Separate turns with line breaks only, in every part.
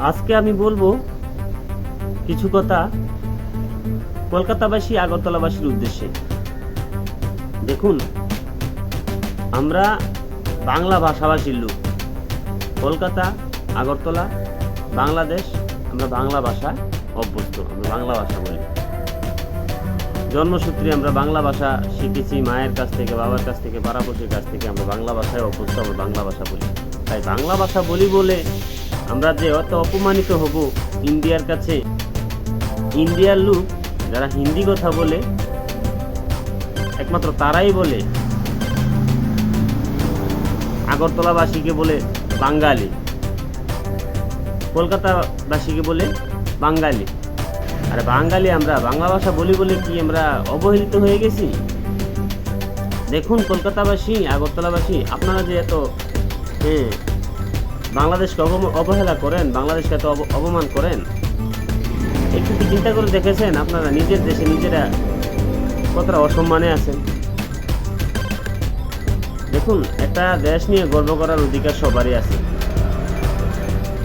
আজকে আমি বলবো কিছু কথা কলকাতাবাসী আগরতলাবাসীর উদ্দেশ্যে। দেখুন, আমরা বাংলা ভাষাভাষীর লোক। কলকাতা, আগরতলা, বাংলাদেশ, আমরা বাংলা ভাষা অভ্যস্ত, আমরা বাংলা ভাষা বলি। জন্মসূত্রে আমরা বাংলা ভাষা শিখেছি মায়ের কাছ থেকে, বাবার কাছ থেকে, পাড়াপড়শির কাছ থেকে। আমরা বাংলা ভাষায় অভ্যস্ত, আমরা বাংলা ভাষা বলি। তাই বাংলা ভাষা বলি বলে আমরা যে অত অপমানিত হব ইন্ডিয়ার কাছে। ইন্ডিয়ার লোক যারা হিন্দি কথা বলে, একমাত্র তারাই বলে আগরতলাবাসীকে বলে বাঙালি, কলকাতাবাসীকে বলে বাঙালি। আরে বাঙালি আমরা বাংলা ভাষা বলি বলে কি আমরা অবহেলিত হয়ে গেছি? দেখুন কলকাতাবাসী, আগরতলাবাসী, আপনারা যে এত বাংলাদেশকে অবহেলা করেন, বাংলাদেশকে এত অপমান করেন, একটু কি চিন্তা করে দেখেছেন আপনারা নিজের দেশে নিজেরা কতটা অসম্মানে আছেন? দেখুন, একটা দেশ নিয়ে গর্ব করার অধিকার সবারই আছে।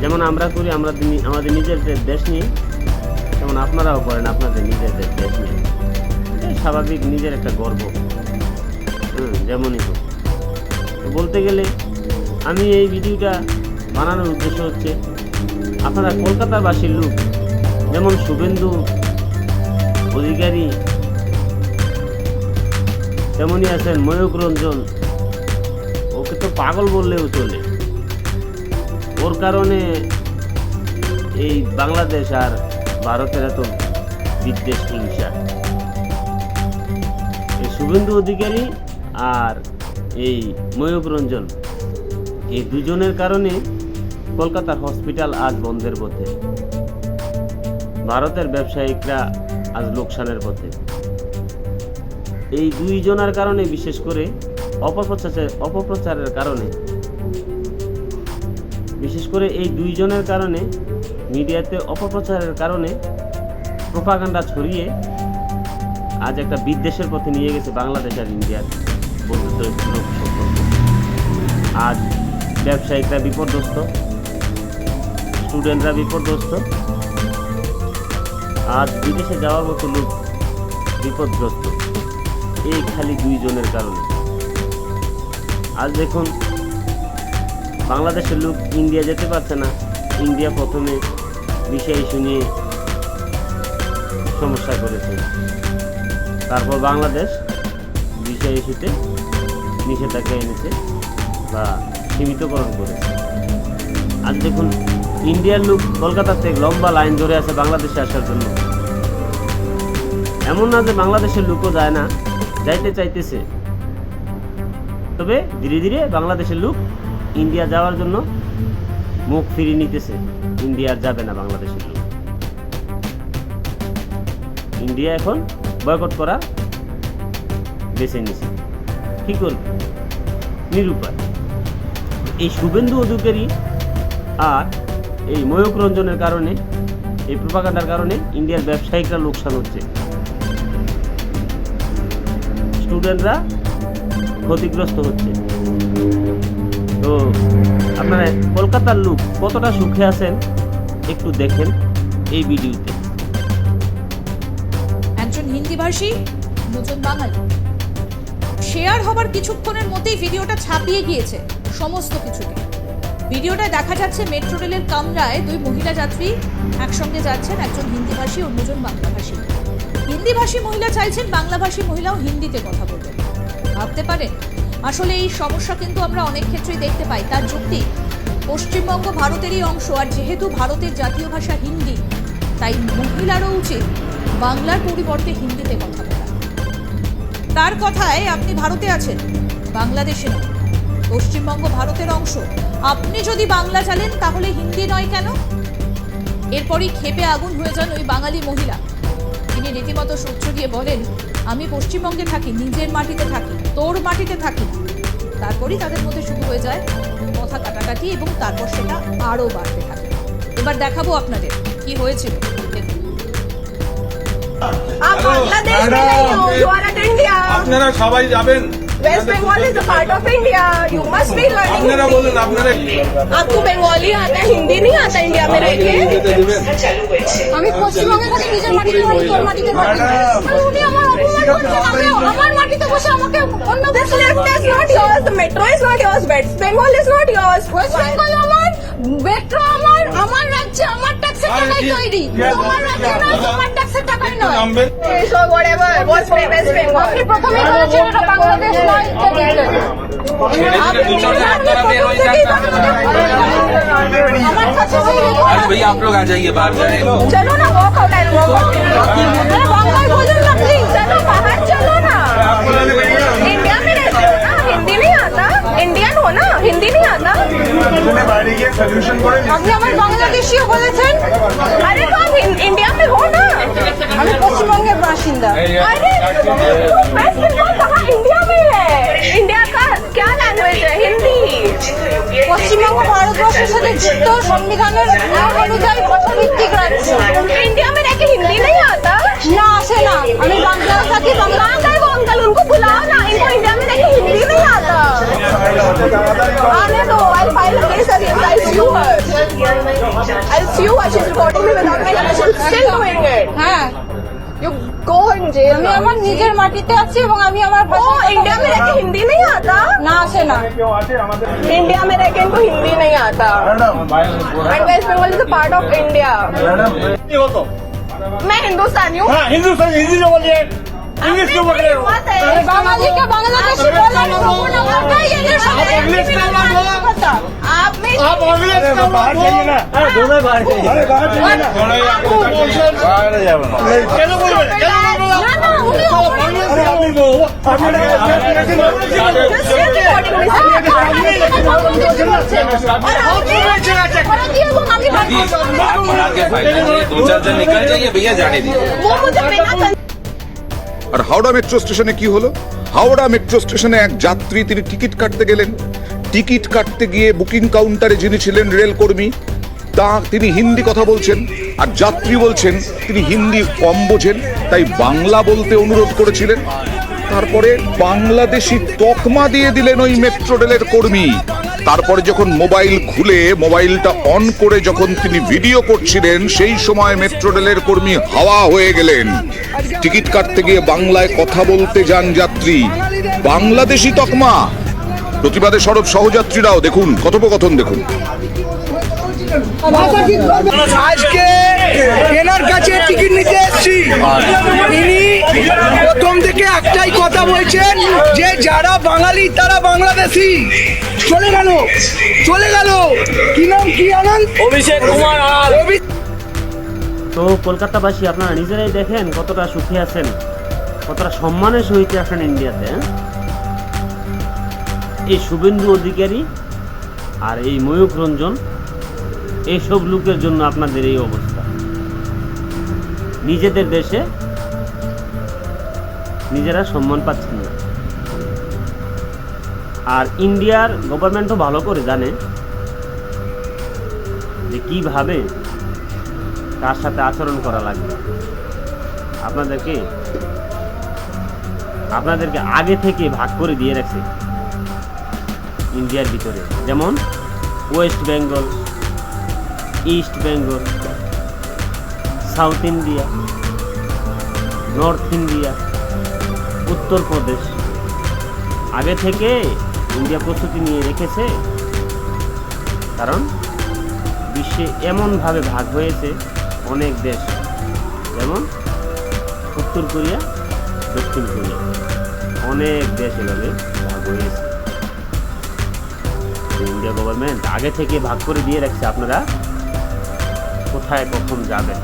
যেমন আমরা করি আমাদের নিজের দেশ নিয়ে, যেমন আপনারাও করেন আপনাদের নিজেদের দেশ নিয়ে। এটাই স্বাভাবিক, নিজের একটা গর্ব। যেমনই হোক, বলতে গেলে আমি এই ভিডিওটা বানানোর উদ্দেশ্য হচ্ছে, আপনারা কলকাতাবাসীর লোক যেমন শুভেন্দু অধিকারী, তেমনই আছেন ময়ূক রঞ্জন। ওকে তো পাগল বললেও চলে। ওর কারণে এই বাংলাদেশ আর ভারতের এত বিদ্বেষ, হিংসা। এই শুভেন্দু অধিকারী আর এই ময়ূক রঞ্জন, এই দুজনের কারণে কলকাতার হসপিটাল আজ বন্ধের পথে, ভারতের ব্যবসায়িকরা আজ লোকসানের পথে। এই দুইজনের কারণে, বিশেষ করে অপপ্রচারের কারণে, বিশেষ করে এই দুইজনের কারণে, মিডিয়াতে অপপ্রচারের কারণে প্রোপাগান্ডা ছড়িয়ে আজ একটা বিদ্বেষের পথে নিয়ে গেছে বাংলাদেশ আর ইন্ডিয়ার বন্ধুত্ব সম্পর্ক। আজ ব্যবসায়িকরা বিপর্যস্ত, স্টুডেন্টরা বিপর্যস্ত, আজ বিদেশে যাওয়ার মতো লোক বিপদগ্রস্ত, এই খালি দুইজনের কারণে। আজ দেখুন, বাংলাদেশের লোক ইন্ডিয়া যেতে পারছে না। ইন্ডিয়া প্রথমে বিষয় ইস্যু নিয়ে সমস্যা করেছে, তারপর বাংলাদেশ বিষয় ইস্যুতে নিষেধাজ্ঞা এনেছে বা সীমিতকরণ করেছে। আজ দেখুন, ইন্ডিয়ার লোক কলকাতা থেকে লম্বা লাইন ধরে আছে বাংলাদেশে আসার জন্য। এমন না যে বাংলাদেশের লোকও যায় না, যাইতে চাইতেছে। তবে ধীরে ধীরে বাংলাদেশের লোক ইন্ডিয়া যাওয়ার জন্য মুখ ফিরিয়ে নিতেছে। ইন্ডিয়া যাবে না বাংলাদেশের লোক। ইন্ডিয়া এখন বয়কট করা বেছে নিছে। কি করবে? নিরুপায়। এই শুভেন্দু অধিকারী আর এই ময়ূক রঞ্জনের কারণে, এই প্রোপাগান্ডার কারণে ইন্ডিয়ার ব্যবসায়িকরা লোকসান হচ্ছে, স্টুডেন্টরা ক্ষতিগ্রস্ত হচ্ছে। তো আপনারা কলকাতার লোক কতটা সুখে আছেন একটু দেখেন এই ভিডিওতে।
একজন হিন্দিভাষী, দুজন বাঙালি। শেয়ার হবার কিছুক্ষণের মধ্যেই ভিডিওটা ছাপিয়ে গিয়েছে সমস্ত কিছুকে। ভিডিওটা দেখা যাচ্ছে মেট্রো রেলের কামরায় দুই মহিলা যাত্রী একসঙ্গে যাচ্ছেন, একজন হিন্দিভাষী, অন্যজন বাংলাভাষী। হিন্দিভাষী মহিলা চাইছেন বাংলাভাষী মহিলাও হিন্দিতে কথা বলবেন। ভাবতে পারেন, আসলে এই সমস্যা কিন্তু আমরা অনেক ক্ষেত্রেই দেখতে পাই। তার যুক্তি, পশ্চিমবঙ্গ ভারতেরই অংশ, আর যেহেতু ভারতের জাতীয় ভাষা হিন্দি, তাই মহিলারও উচিত বাংলার পরিবর্তে হিন্দিতে কথা বলা। তার কথায়, আপনি ভারতে আছেন, বাংলাদেশে নয়। পশ্চিমবঙ্গ ভারতের অংশ, আপনি যদি বাংলা চালেন তাহলে হিন্দি নয় কেন? এরপরই ক্ষেপে আগুন হয়ে যান ওই বাঙালি মহিলা। তিনি রীতিমতো সুর চড়িয়ে বলেন, আমি পশ্চিমবঙ্গে থাকি, নিজের মাটিতে থাকি, তোর মাটিতে থাকি না। তারপরই তাদের মধ্যে শুরু হয়ে যায় কথা কাটাকাটি, এবং তারপর সেটা আরও বাড়তে থাকে। এবার দেখাবো আপনাদের কি হয়েছিল।
আপনারা সবাই যাবেন West Bengal is a part of India. You must be learning.
আপনারা বলুন আপনারা
आपको बंगाली आता है, हिंदी नहीं आता इंडिया में रह के?
আমি পশ্চিমবঙ্গে থাকি, নিজের মাটিতে থাকি, তোর মাটিতে থাকি। আর উনি আমার অপমান করছেন, আমার মাটিতে বসে আমাকে অন্য
This lift is not yours. The metro is not yours. West Bengal is not yours.
West Bengal আমার, মেট্রো আমার রাজ্যে আমার ট্যাক্সের টাকায় তৈরি। তোমার রাজ্যে নয়, তোমার ট্যাক্সের টাকায় নয়।
নামবেন
So whatever. What's West Bengal?
আপনি প্রথমেই বলেছেন এটা বাংলাদেশ নয়, এটা ইংল্যান্ড। আমার কাছে সেই
अरे भैया आप लोग आ जाइए बाहर जाए
चलो ना walk out and walk out
আরে বাংলায় বলুন না প্লিজ।
चलो बाहर चलो ना इंडिया में रहते हो ना हिंदी नहीं आता इंडियन हो ना हिंदी नहीं आता
বাইরে গিয়ে সলিউশন করে
আপনি আমার বাংলাদেশিও বলেছেন।
अरे तो आप इंडिया में हो ना
আমি পশ্চিমবঙ্গের বাসিন্দা।
अरे वेस्ट बंगाल कहाँ इंडिया में है इंडिया का क्या लैंग्वेज है हिंदी
পশ্চিমবঙ্গ ভারতবর্ষের সাথে যুক্ত সংবিধানের নিয়ম অনুযায়ী ভাষাভিত্তিক রাজ্য।
इंडिया में रह के हिंदी नहीं आता
না আসে না, আমি বাংলায় থাকি, বাংলা
आता है वो अंकल उनको बुलाओ ना इनको इंडिया में रह के हिंदी नहीं आता आने दो I'll file a case against I'll sue her she's recording me without my permission still doing it
হ্যাঁ,
you go in jail
আমি আমার নিজের মাটিতে আছি এবং আমি আমার
ओ
ভাষায়
इंडिया में रह के हिंदी नहीं आता
না আসে না।
কেউ আছে আমাদের
इंडिया में रह के इनको हिंदी नहीं आता and West Bengal is a part of India
কি হতো
मैं हिंदुस्तानी हूँ
হ্যাঁ হিন্দুস্তান হিন্দি जो बोलिए इंग्लिश क्यों बोल रहे हो
मत है
বাঙালিকে বাংলাদেশি বলার প্রবণতাটাই এদের সাথে
इंग्लिश का मत बोलो
কথা।
आप में
आप इंग्लिश का बाहर जाइए ना अरे दोनों बाहर जाइए अरे बाहर जाइए ना बाहर जाओ चलो बोलो
না না, উনি
अरे আপনি বলো আপনারা
आप बना के फाइल लीजिए 2-4 दिन निकल जाइए भैया जाने दीजिए
वो मुझे बिना
আর হাওড়া মেট্রো স্টেশনে কি হলো? হাওড়া মেট্রো স্টেশনে এক যাত্রী তিনি টিকিট কাটতে গেলেন। টিকিট কাটতে গিয়ে বুকিং কাউন্টারে যিনি ছিলেন রেলকর্মী তিনি হিন্দি কথা বলছেন, আর যাত্রী বলছেন তিনি হিন্দি কম বোঝেন, তাই বাংলা বলতে অনুরোধ করেছিলেন। তারপরে বাংলাদেশি তকমা দিয়ে দিলেন ওই মেট্রো রেলের কর্মী। তারপরে যখন মোবাইল খুলে মোবাইলটা অন করে যখন তিনি ভিডিও করছিলেন, সেই সময় মেট্রো রেলের কর্মী হাওয়া হয়ে গেলেন। টিকিট কাটতে গিয়ে বাংলায় কথা বলতে যান যাত্রী, বাংলাদেশি তকমা। প্রতিবাদে সরব সহযাত্রীরাও, দেখুন কথোপকথন দেখুন।
আজকে এনার কাছে টিকিট নিতে এসেছি। তিনি প্রথম থেকে একটাই কথা বলছেন যে যারা বাঙালি তারা বাংলাদেশি। চলে গেল কি নাম কি আনন্দ অভিষেক কুমার
তো কলকাতাবাসী আপনারা নিজেরাই দেখেন কতটা সুখী আছেন, কতটা সম্মানের সহিত আসেন ইন্ডিয়াতে। এই শুভেন্দু অধিকারী আর এই ময়ূক রঞ্জন, এইসব লোকের জন্য আপনাদের এই অবস্থা। নিজেদের দেশে নিজেরা সম্মান পাচ্ছেন না। আর ইন্ডিয়ার গভর্নমেন্টও ভালো করে জানে যে কিভাবে কার সাথে আচরণ করা লাগবে। আপনাদেরকে আগে থেকে ভাগ করে দিয়ে রাখছে ইন্ডিয়ার ভিতরে, যেমন West Bengal, east Bengal, south India, north India, Uttar Pradesh. আগে থেকে ইন্ডিয়া প্রস্তুতি নিয়ে রেখেছে, কারণ বিশ্বে এমনভাবে ভাগ হয়েছে অনেক দেশ, যেমন উত্তর কোরিয়া, দক্ষিণ কোরিয়া, অনেক দেশ এভাবে ভাগ হয়েছে। ইন্ডিয়া গভর্নমেন্ট আগে থেকে ভাগ করে দিয়ে রাখছে আপনারা কোথায় কখন যাবেন।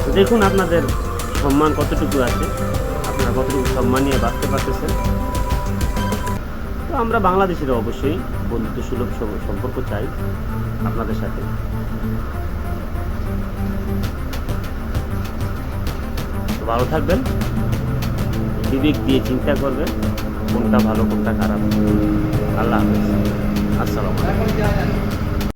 তো দেখুন আপনাদের সম্মান কতটুকু আছে, আপনারা কতটুকু সম্মান নিয়ে বাঁচতে পারতেছেন। তো আমরা বাংলাদেশের অবশ্যই বন্ধুত্ব সুলভ সম্পর্ক চাই আপনাদের সাথে। তো ভালো থাকবেন, বিবেক দিয়ে চিন্তা করবেন কোনটা ভালো কোনটা খারাপ। আল্লাহ হাফেজ, আসসালামু আলাইকুম।